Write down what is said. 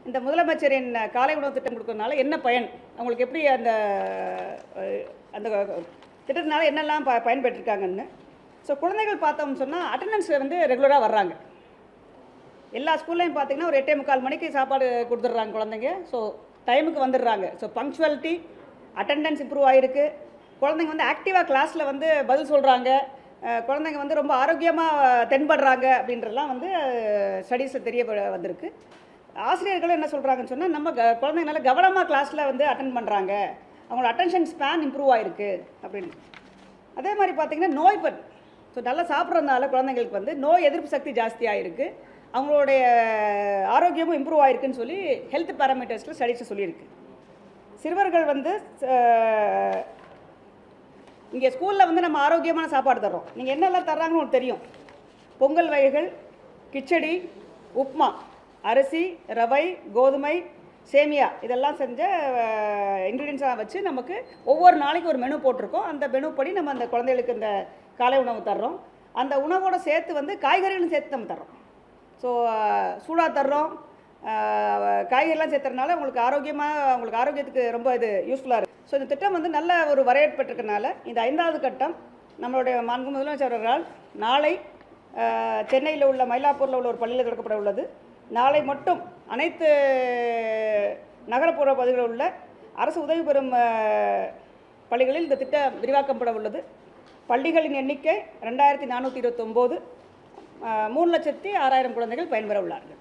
இந்த முதலமைச்சரின் காலை உணவு திட்டம் கொடுக்கறதுனால என்ன பயன், அவங்களுக்கு எப்படி அந்த அந்த திட்டத்தினால என்னெல்லாம் பயன்பெற்றிருக்காங்கன்னு. ஸோ குழந்தைகள் பார்த்தோம்னு சொன்னால் அட்டெண்டன்ஸ் வந்து ரெகுலராக வர்றாங்க. எல்லா ஸ்கூல்லையும் பார்த்தீங்கன்னா ஒரு 8:45 மணிக்கு சாப்பாடு கொடுத்துட்றாங்க குழந்தைங்க. ஸோ டைமுக்கு வந்துடுறாங்க. ஸோ பங்க்சுவாலிட்டி, அட்டெண்டன்ஸ் இம்ப்ரூவ் ஆகிருக்கு. குழந்தைங்க வந்து ஆக்டிவாக கிளாஸில் வந்து பதில் சொல்கிறாங்க. குழந்தைங்க வந்து ரொம்ப ஆரோக்கியமாக தென்படுறாங்க அப்படின்றலாம் வந்து ஸ்டடீஸில் தெரிய வந்திருக்கு. ஆசிரியர்களும் என்ன சொல்கிறாங்கன்னு சொன்னால், நம்ம குழந்தைங்க நல்லா கவனமாக கிளாஸில் வந்து அட்டென்ட் பண்ணுறாங்க, அவங்களோட அட்டென்ஷன் ஸ்பேன் இம்ப்ரூவ் ஆகிருக்கு அப்படின்னு. அதே மாதிரி பார்த்திங்கன்னா நோய்பட், ஸோ நல்லா சாப்பிட்றதுனால குழந்தைங்களுக்கு வந்து நோய் எதிர்ப்பு சக்தி ஜாஸ்தியாக இருக்குது, அவங்களுடைய ஆரோக்கியமும் இம்ப்ரூவ் ஆகிருக்குன்னு சொல்லி ஹெல்த் பேராமீட்டர்ஸில் ஸ்டடீஸை சொல்லியிருக்கு. சிறுவர்கள் வந்து இங்கே ஸ்கூலில் வந்து நம்ம ஆரோக்கியமான சாப்பாடு தர்றோம். நீங்கள் என்னெல்லாம் தர்றாங்கன்னு உங்களுக்கு தெரியும். பொங்கல் வகைகள், கிச்சடி, உப்மா, அரிசி, ரவை, கோதுமை, சேமியா இதெல்லாம் செஞ்ச இன்க்ரீடியன்ஸாக வச்சு நமக்கு ஒவ்வொரு நாளைக்கு ஒரு மெனு போட்டிருக்கோம். அந்த மெனு படி நம்ம அந்த குழந்தைகளுக்கு இந்த காலை உணவு தர்றோம். அந்த உணவோடு சேர்த்து வந்து காய்கறிகளும் சேர்த்து நம்ம தர்றோம். ஸோ சூடாக தர்றோம், காய்கறிலாம் சேர்த்துறதுனால உங்களுக்கு ஆரோக்கியத்துக்கு ரொம்ப இது யூஸ்ஃபுல்லாக இருக்குது. ஸோ இந்த திட்டம் வந்து நல்ல ஒரு வரவேற்பட்டிருக்கனால இந்த 5வது கட்டம் நம்மளுடைய மாண்பு முதலமைச்சர் அவர்களால் நாளை சென்னையில் உள்ள மயிலாப்பூரில் உள்ள ஒரு பள்ளியில் தொடக்கப்பட உள்ளது. நாளை மட்டும் அனைத்து நகரப்புற பகுதிகளில் உள்ள அரசு உதவி பெறும் பள்ளிகளில் இந்த திட்டம் விரிவாக்கப்பட உள்ளது. பள்ளிகளின் எண்ணிக்கை 2429, 3,06,000 குழந்தைகள் பயன்பெற உள்ளார்கள்.